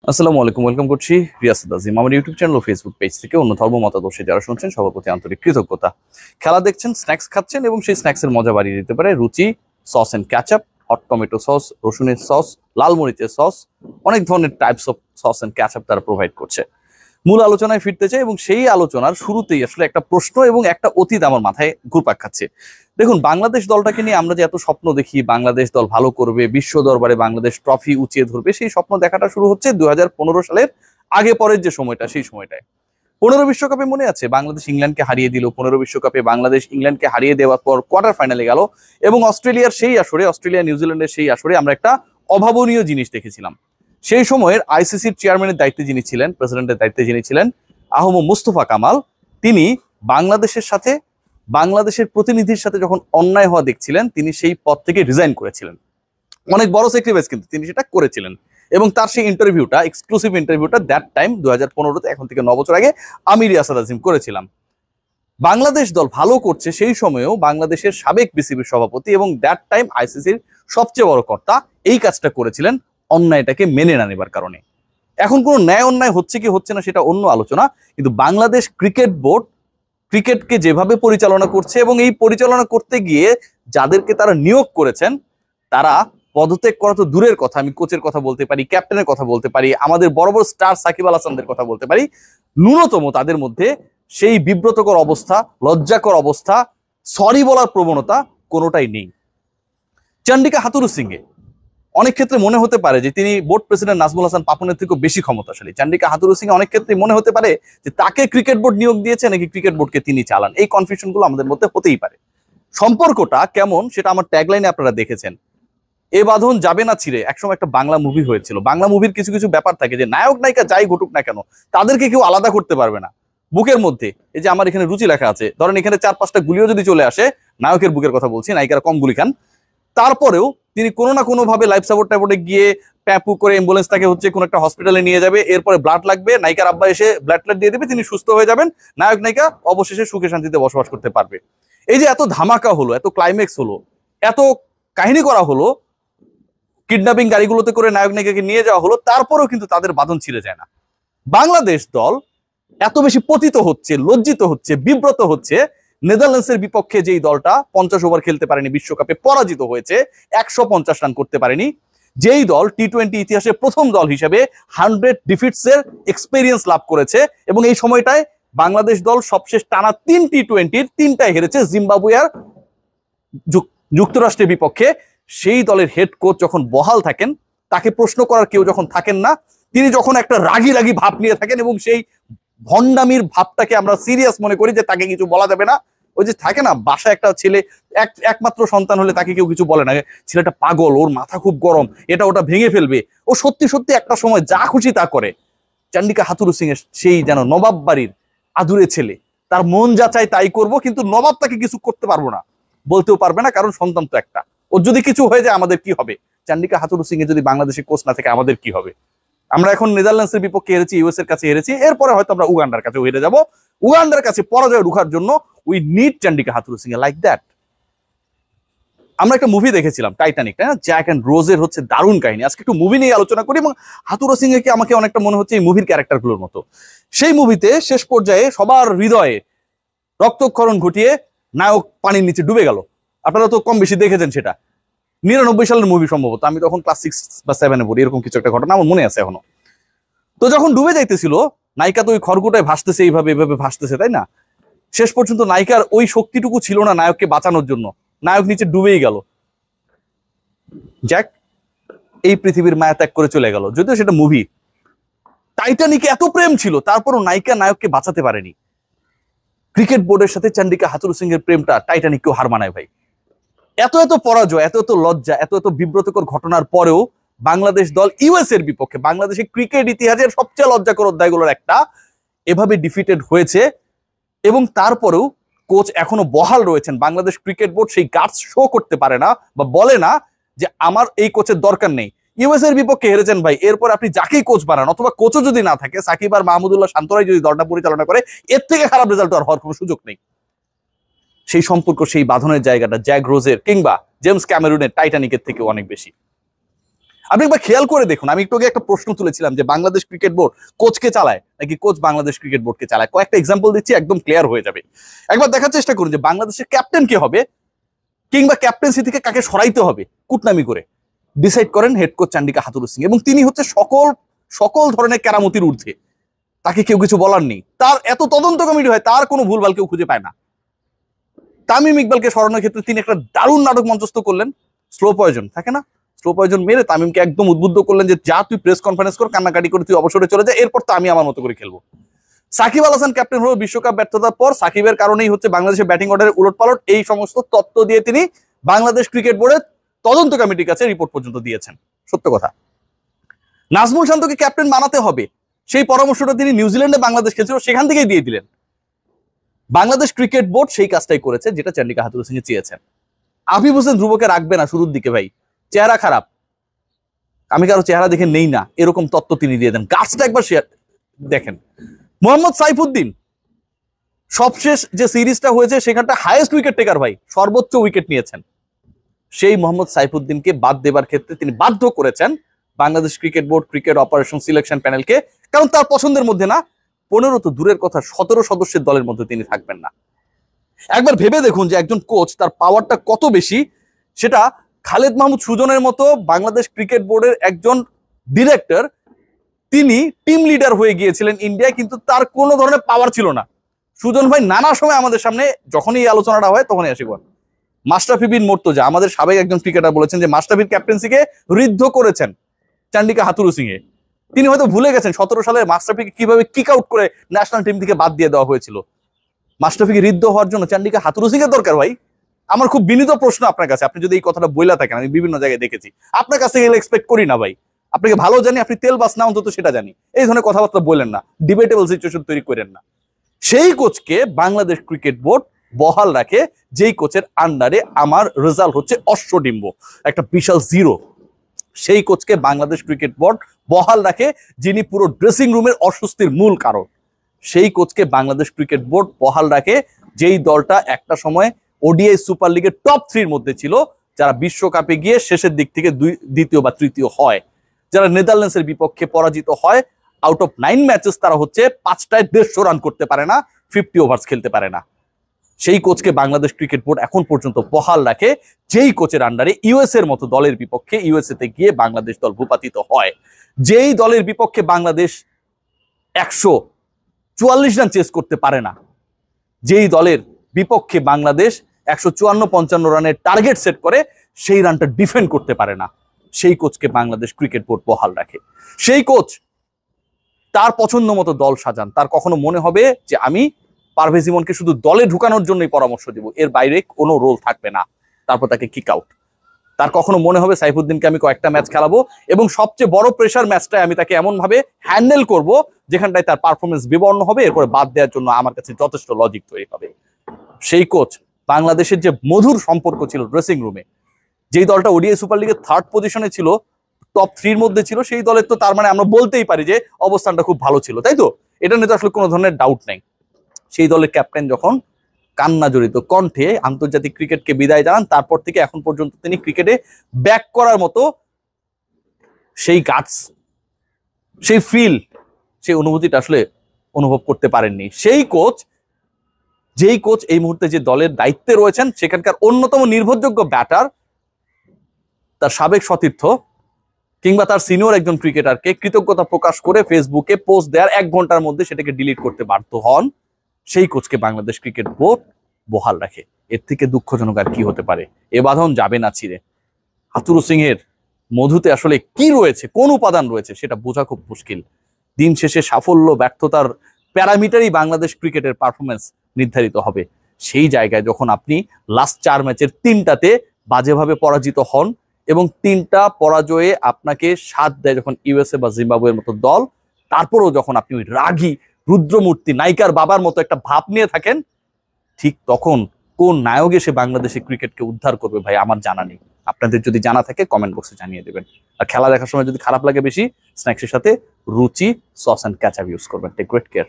আসসালামু আলাইকুম, ওয়েলকাম করছি রিয়াসাত আজিম। আমার ইউটিউব চ্যানেল ও ফেসবুক পেজ থেকে অন্য ধর্ম মতাদর্শে যারা শুনছেন সবার প্রতি আন্তরিক কৃতজ্ঞতা। খেলা দেখছেন, স্ন্যাক্স খাচ্ছেন এবং সেই স্ন্যাক্সের মজা বাড়িয়ে দিতে পারে Ruchi sauce and ketchup, hot tomato sauce, রসুনের সস, লাল মরিচের সস, অনেক ধরনের types of sauce and ketchup তারা প্রোভাইড করছে। মূল আলোচনায় ফিরতে চাই এবং সেই আলোচনার শুরুতেই আসলে একটা প্রশ্ন এবং একটা অতীত আমার মাথায় ঘুরপাক খাচ্ছে। দেখুন, বাংলাদেশ দলটাকে নিয়ে আমরা যে এত স্বপ্ন দেখি, বাংলাদেশ দল ভালো করবে, বিশ্ব দরবারে বাংলাদেশ ট্রফি উঁচিয়ে ধরবে, সেই স্বপ্ন দেখাটা শুরু হচ্ছে 2015 সালের আগে পরের যে সময়টা, সেই সময়টায় 15 বিশ্বকাপে মনে আছে বাংলাদেশ ইংল্যান্ডকে হারিয়ে দিল। 15 বিশ্বকাপে বাংলাদেশ ইংল্যান্ডকে হারিয়ে দেওয়ার পর কোয়ার্টার ফাইনালে গেল এবং অস্ট্রেলিয়া নিউজিল্যান্ডের সেই আসরে আমরা একটা অভাবনীয় জিনিস দেখেছিলাম। সেই সময়ের আইসিসির চেয়ারম্যানের দায়িত্বে যিনি ছিলেন, প্রেসিডেন্টের দায়িত্বে যিনি ছিলেন, আহমদ মুস্তফা কামাল, তিনি বাংলাদেশের প্রতিনিধির সাথে যখন অন্যায় হওয়া দেখছিলেন, তিনি সেই পদ থেকে রিজাইন করেছিলেন। অনেক বড় স্যাক্রিফাইস কিন্তু তিনি সেটা করেছিলেন এবং তার সেই ইন্টারভিউটা, এক্সক্লুসিভ ইন্টারভিউটা দ্যাট টাইম 2015-তে, এখন থেকে 9 বছর আগে, আমি রিয়াসাত আজিম করেছিলাম। বাংলাদেশ দল ভালো করছে সেই সময়েও বাংলাদেশের সাবেক বিসিবির সভাপতি এবং দ্যাট টাইম আইসিসির সবচেয়ে বড় কর্তা এই কাজটা করেছিলেন অন্যায়টাকে মেনে না নেবার কারণে। এখন কোনো ন্যায় অন্যায় হচ্ছে কি হচ্ছে না সেটা অন্য আলোচনা, কিন্তু বাংলাদেশ ক্রিকেট বোর্ড ক্রিকেটকে যেভাবে পরিচালনা করছে এবং এই পরিচালনা করতে গিয়ে যাদেরকে তারা নিয়োগ করেছেন, তারা পদত্যাগ করা তো দূরের কথা, আমি কোচের কথা বলতে পারি, ক্যাপ্টেনের কথা বলতে পারি, আমাদের বড় বড় স্টার সাকিব আল হাসানদের কথা বলতে পারি, ন্যূনতম তাদের মধ্যে সেই বিব্রতকর অবস্থা, লজ্জাকর অবস্থা, সরি বলার প্রবণতা কোনোটাই নেই। চন্ডিকা হাথুরু সিংহে অনেক ক্ষেত্রে মনে হতে পারে যে তিনি বোর্ড প্রেসিডেন্ট নাজমুল হাসান পাপনের থেকেও বেশি ক্ষমতাশালী। চন্ডিকা হাথুরু সিংহে অনেক ক্ষেত্রে মনে হতে পারে যে তাকে ক্রিকেট বোর্ড নিয়োগ দিয়েছে নাকি ক্রিকেট বোর্ডকে তিনি চালান। এই কনফিউশন গুলো আমাদের মধ্যে হতেই পারে। সম্পর্কটা কেমন সেটা আমার ট্যাগলাইনে আপনারা দেখেছেন, এ বাঁধন যাবে না ছিঁড়ে। একসময় একটা বাংলা মুভি হয়েছিল। বাংলা মুভির কিছু কিছু ব্যাপার থাকে যে নায়ক নায়িকা যাই ঘটুক না কেন তাদেরকে কেউ আলাদা করতে পারবে না। বুকের মধ্যে, এই যে আমার এখানে রুচি লেখা আছে, ধরেন এখানে 4-5টা গুলিও যদি চলে আসে, নায়কের বুকের কথা বলছি, নায়িকারা কম গুলি খান, তারপরেও তিনি কোনো না কোনো ভাবে লাইফ সাপোর্ট টাইপোর্টে গিয়ে প্যাপু করে অ্যাম্বুলেন্স তাকে হচ্ছে কোনো একটা হসপিটালে নিয়ে যাবে, এরপরে ব্লাড লাগবে, নায়িকার আব্বা এসে ব্লাড দিয়ে দেবে, তিনি সুস্থ হয়ে যাবেন, নায়ক নায়িকা অবশেষে সুখে শান্তিতে বসবাস করতে পারবে। এই যে এত ধামাকা হলো, এত ক্লাইম্যাক্স হলো, এত কাহিনী করা হলো, কিডন্যাপিং গাড়িগুলোতে করে নায়ক নায়িকাকে নিয়ে যাওয়া হলো, তারপরেও কিন্তু তাদের বাঁধন ছিঁড়ে যায় না। বাংলাদেশ দল এত বেশি পতিত হচ্ছে, লজ্জিত হচ্ছে, বিব্রত হচ্ছে, নেদারল্যান্ডসের বিপক্ষে যেই দলটা 50 ওভার খেলতে পারেনি, বিশ্বকাপে পরাজিত হয়েছে, 150 রান করতে পারেনি, যেই দল টি-20 ইতিহাসে প্রথম দল হিসেবে 100 ডিফিটসের এক্সপেরিয়েন্স লাভ করেছে এবং এই সময়টায় বাংলাদেশ দল সবশেষ টানা 3 টি-20-র 3টায় হেরেছে জিম্বাবুয়ে আর যুক্তরাষ্ট্রের বিপক্ষে, সেই দলের হেড কোচ যখন বহাল থাকেন, তাকে প্রশ্ন করার কেউ যখন থাকেন না, তিনি যখন একটা রাগী রাগী ভাব নিয়ে থাকেন এবং সেই ভণ্ডামির ভাবটাকে আমরা সিরিয়াস মনে করি যে তাকে কিছু বলা যাবে না। ওই যে থাকে না, বাসায় একটা ছেলে একমাত্র সন্তান হলে তাকে কেউ কিছু বলে না, ছেলেটা পাগল, ওর মাথা খুব গরম, এটা ওটা ভেঙে ফেলবে, ও সত্যি সত্যি একটা সময় যা খুশি তা করে। চন্ডিকা হাথুরু সিং এর সেই যেন নবাব বাড়ির আদুরে ছেলে, তার মন যা চায় তাই করব, কিন্তু নবাব তাকে কিছু করতে পারবো না, বলতেও পারবে না, কারণ সন্তান তো একটা, ওর যদি কিছু হয়ে যায় আমাদের কি হবে? চন্ডিকা হাথুরু সিং এর যদি বাংলাদেশে কোচ না থাকে আমাদের কি হবে? আমরা এখন নেদারল্যান্ডসের বিপক্ষে হেরেছি, ইউএস এর কাছে হেরেছি, এরপরে হয়তো আমরা উগান্ডার কাছে হেরে যাব। উগান্ডার কাছে পরাজয় রুখার জন্য we need Chandika Hathuru Singh like that. আমরা একটা মুভি দেখেছিলাম টাইটানিক, তাই না? জ্যাক এন্ড রোজের হচ্ছে দারুণ কাহিনী। আজকে একটু মুভি নিয়ে আলোচনা করি এবং হাথুরু সিং কে আমাকে অনেকটা মনে হচ্ছে এই মুভির ক্যারেক্টারগুলোর মতো। সেই মুভিতে শেষ পর্যায়ে সবার হৃদয়ে রক্তক্ষরণ ঘটিয়ে নায়ক পানির নিচে ডুবে গেল। আপনারা তো কম বেশি দেখেছেন সেটা, 99 সালের মুভি সম্ভবত, আমি তখন ক্লাস 6 বা 7-এ পড়ি, এরকম কিছু একটা ঘটনা আমার মনে আছে এখনো। তো যখন ডুবে যাইতেছিল, নায়িকা তো ওই খড়কুটায় ভাসতেছে, এইভাবে ভাসতেছে, তাই না? শেষ পর্যন্ত নায়িকার ওই শক্তিটুকু ছিল না নায়ককে বাঁচানোর জন্য, নায়ক নিচে ডুবেই গেল। জ্যাক এই পৃথিবীর মায়া ত্যাগ করে চলে গেল, যদিও সেটা মুভি। টাইটানিকে এত প্রেম ছিল, তারপরও নায়িকা নায়ককে বাঁচাতে পারেনি। ক্রিকেট বোর্ডের সাথে চন্ডিকা হাথুরু সিং এর প্রেমটা টাইটানিককেও হার মানায় ভাই। এত এত পরাজয়, এত এত লজ্জা, এত এত বিব্রতকর ঘটনার পরেও বাংলাদেশ দল ইউএস এর বিপক্ষে, বাংলাদেশের ক্রিকেট ইতিহাসের সবচেয়ে লজ্জাকর অধ্যায়গুলোর একটা, এভাবে ডিফিটেড হয়েছে এবং তারপরেও কোচ এখনো বহাল রয়েছেন। বাংলাদেশ ক্রিকেট বোর্ড সেই গাটস শো করতে পারে না বা বলে না যে আমার এই কোচের দরকার নেই। ইউএস এর বিপক্ষে হেরেছেন ভাই, এরপর আপনি যাকেই কোচ বানান, অথবা কোচও যদি না থাকে, সাকিব আর মাহমুদুল্লাহ শান্তরাই যদি দলটা পরিচালনা করে, এর থেকে খারাপ রেজাল্ট আর হওয়ার কোনো সুযোগ নেই। সেই সম্পর্ক, সেই বাঁধনের জায়গাটা জ্যাক রোজের কিংবা জেমস ক্যামেরুনের টাইটানিকের থেকে অনেক বেশি। আপনি একবার খেয়াল করে দেখুন, আমি একটু আগে একটা প্রশ্ন তুলেছিলাম যে বাংলাদেশ ক্রিকেট বোর্ড কোচকে চালায় নাকি কোচ বাংলাদেশ ক্রিকেট বোর্ডকে চালায়। কয়েকটা এক্সাম্পল দিচ্ছি, একদম ক্লিয়ার হয়ে যাবে। একবার দেখার চেষ্টা করুন যে বাংলাদেশের ক্যাপ্টেন কে হবে কিংবা ক্যাপ্টেন্সি থেকে কাকে সরাইতে হবে কুটনামি করে ডিসাইড করেন হেড কোচ চান্ডিকা হাথুরু সিং, এবং তিনি হচ্ছে সকল ধরনের কেরামতির ঊর্ধ্বে, তাকে কেউ কিছু বলার নেই। তার এত তদন্ত কমিটি হয়, তার কোনো ভুলভাল কেউ খুঁজে পায় না। তামিম ইকবালকে সরানোর ক্ষেত্রে তিনি একটা দারুণ নাটক মঞ্চস্থ করলেন, স্লো পয়জন থাকে না, স্লো পয়জন মেরে তামিমকে একদম উদ্বুদ্ধ করলেন যে যা তুই প্রেস কনফারেন্স কর, কান্নাকাটি করে তুই অবসরে চলে যা, এরপর তো আমি আমার মতো করে খেলবো। সাকিব আল হাসান ক্যাপ্টেন হলো বিশ্বকাপ ব্যর্থতার পর, সাকিবের কারণেই হচ্ছে বাংলাদেশের ব্যাটিং অর্ডারের উলটপালট, এই সমস্ত তত্ত্ব দিয়ে তিনি বাংলাদেশ ক্রিকেট বোর্ডের তদন্ত কমিটির কাছে রিপোর্ট পর্যন্ত দিয়েছেন। সত্য কথা। নাজমুল শান্তকে ক্যাপ্টেন বানাতে হবে, সেই পরামর্শটা তিনি নিউজিল্যান্ডে বাংলাদেশ খেলছিল সেখান থেকেই দিয়ে দিলেন। বাংলাদেশ ক্রিকেট বোর্ড সেই কাজটাই করেছে যেটা চান্ডিকা হাথুরু সিং চেয়েছেন। আফিফ হোসেন ধ্রুবকে রাখবে না শুরুর দিকে, ভাই চেহারা খারাপ, আমি কারো চেহারা দেখে নেই না, এরকম তত্ত্ব তিনি দিয়ে দেন। গাছটা একবার দেখেন। মোহাম্মদ সাইফুদ্দিন সবশেষ যে সিরিজটা হয়েছে সেখানটা হাইয়েস্ট উইকেট টেকার, ভাই সর্বোচ্চ উইকেট নিয়েছেন। সেই মোহাম্মদ সাইফুদ্দিনকে বাদ দেবার ক্ষেত্রে তিনি বাধ্য করেছেন Bangladesh cricket board cricket operation selection প্যানেলকে, কারণ তার পছন্দের মধ্যে না, 15 তো দূরের কথা 17 সদস্যের দলের মধ্যে তিনি থাকবেন না। একবার ভেবে দেখুন যে একজন কোচ তার পাওয়ারটা কত বেশি, সেটা খালেদ মাহমুদ সুজনের মতো বাংলাদেশ ক্রিকেট বোর্ডের একজন ডিরেক্টর, তিনি টিম লিডার হয়ে গিয়েছিলেন ইন্ডিয়ায়, কিন্তু তার কোনো ধরনের পাওয়ার ছিল না। সুজন ভাই নানা সময় আমাদের সামনে যখনই এই আলোচনাটা হয় তখনই আসি। মাশরাফি বিন মুর্তজা আমাদের সাবেক একজন ক্রিকেটার বলেছেন যে মাশরাফির ক্যাপ্টেন্সিকে ঋদ্ধ করেছেন চান্ডিকা হাথুরু সিং এ। তিনি হয়তো ভুলে গেছেন 17 সালে মাশরাফিকে কিভাবে কিক আউট করে ন্যাশনাল টিম থেকে বাদ দিয়ে দেওয়া হয়েছিল। মাশরাফিকে ঋদ্ধ হওয়ার জন্য চান্ডিকা হাথুরু সিং এর দরকার ভাই। আমার খুব বিনীত প্রশ্ন আপনার কাছে, আপনি যদি এই কথাটা বইলা থাকেন, আমি বিভিন্ন জায়গায় দেখেছি, আপনার কাছ থেকে এক্সপেক্ট করি না ভাই, আপনাকে ভালো জানি, আপনি তেল বাস না অন্তত সেটা জানি, এই ধরনের কথাবার্তা বললেন না, ডিবেটেবল সিচুয়েশন তৈরি করেন না। সেই কোচকে বাংলাদেশ ক্রিকেট বোর্ড বহাল রাখে, যেই কোচের আন্ডারে আমার রেজাল্ট হচ্ছে অশ্বডিম্ব, একটা বিশাল জিরো। সেই কোচকে বাংলাদেশ ক্রিকেট বোর্ড বহাল রাখে, যিনি পুরো ড্রেসিং রুমের অস্বস্তির মূল কারণ। সেই কোচকে বাংলাদেশ ক্রিকেট বোর্ড বহাল রাখে, যেই দলটা একটা সময় ওডিআই সুপার লিগের টপ 3-র মধ্যে ছিল, যারা বিশ্বকাপে গিয়ে শেষের দিক থেকে দ্বিতীয় বা তৃতীয় হয়, যারা নেদারল্যান্ডসের বিপক্ষে পরাজিত হয়, আউট অফ 9 ম্যাচেস তারা হচ্ছে 5টায় 150 রান করতে পারে না, 50 ওভার্স খেলতে পারে না। সেই কোচকে বাংলাদেশ ক্রিকেট বোর্ড এখন পর্যন্ত বহাল রাখে, যেই কোচের আন্ডারে ইউএস এর মতো দলের বিপক্ষে ইউএসএ তে গিয়ে বাংলাদেশ দল ভূপাতিত হয়, যেই দলের বিপক্ষে বাংলাদেশ 144 রান চেস করতে পারে না, যেই দলের বিপক্ষে বাংলাদেশ 154-55 রানের টার্গেট সেট করে, সেই রানটা ডিফেন্ড করতে পারে না, সেই কোচকে বাংলাদেশ ক্রিকেট বোর্ড বহাল রাখে। সেই কোচ তার পছন্দ মতো দল সাজান, তার কখনো মনে হবে যে আমি পারভেজ ইমনকে শুধু দলে ঢুকানোর জন্যই পরামর্শ দিব, এর বাইরে কোনো রোল থাকবে না, তারপর তাকে কিক আউট। তার কখনো মনে হবে সাইফুদ্দিনকে আমি কয়েকটা ম্যাচ খেলাবো এবং সবচেয়ে বড় প্রেশার ম্যাচটায় আমি তাকে এমন ভাবে হ্যান্ডেল করব যেখানটায় তার পারফরমেন্স বিবর্ণ হবে, এরপরে বাদ দেওয়ার জন্য আমার কাছে যথেষ্ট লজিক তৈরি হবে। সেই কোচ বাংলাদেশের যে মধুর সম্পর্ক ছিল ড্রেসিং রুমে, যেই দলটা ওডিআই সুপার লিগের 3rd পজিশনে ছিল, টপ 3-র মধ্যে ছিল, সেই দলের তো তার মানে আমরা বলতেই পারি যে অবস্থানটা খুব ভালো ছিল, তাই তো? এটা নিয়ে তো আসলে কোনো ধরনের ডাউট নাই। সেই দলের ক্যাপ্টেন যখন কান্না জড়িত কণ্ঠে আন্তর্জাতিক ক্রিকেটকে বিদায় জানান, তারপর থেকে এখন পর্যন্ত তিনি ক্রিকেটে ব্যাক করার মতো সেই গাটস, সেই ফিল, সেই অনুভূতিটা আসলে অনুভব করতে পারেননি। সেই কোচ, যেই কোচ এই মুহূর্তে যে দলের দায়িত্বে রয়েছেন, সেখানকার অন্যতম নির্ভরযোগ্য ব্যাটার তার সাবেক সতীর্থ কিংবা তার সিনিয়র একজন ক্রিকেটারকে কৃতজ্ঞতা প্রকাশ করে ফেসবুকে পোস্ট দেওয়ার 1 ঘন্টার মধ্যে সেটাকে ডিলিট করতে বাধ্য হন, সেই কোচকে বাংলাদেশ ক্রিকেট বোর্ড বহাল রাখে। এর থেকে দুঃখজনক আর কি হতে পারে? এ বাঁধন যাবে না ছিঁড়ে। হাথুরু সিং এর মধুতে আসলে কি রয়েছে, কোন উপাদান রয়েছে, সেটা বোঝা খুব মুশকিল। দিন শেষে সাফল্য ব্যর্থতার প্যারামিটারই বাংলাদেশ ক্রিকেটের পারফরমেন্স নির্ধারিত হবে। সেই জায়গায় যখন আপনি লাস্ট 4 ম্যাচের 3টাতে বাজেভাবে পরাজিত হন এবং 3টা পরাজয়ে আপনাকে সাথ দেয় যখন ইউএসএ বা জিম্বাবুয়ের মতো দল, তারপরেও যখন আপনি ওই রাগী রুদ্রমূর্তি নায়িকার বাবার মতো একটা ভাব নিয়ে থাকেন, ঠিক তখন কোন নায়ক এসে বাংলাদেশি ক্রিকেটকে উদ্ধার করবে ভাই আমার জানা নেই। আপনাদের যদি জানা থাকে কমেন্ট বক্সে জানিয়ে দেবেন। আর খেলা দেখার সময় যদি খারাপ লাগে বেশি, স্ন্যাক্সের সাথে Ruchi sauce and ketchup use করবেন। Take great care.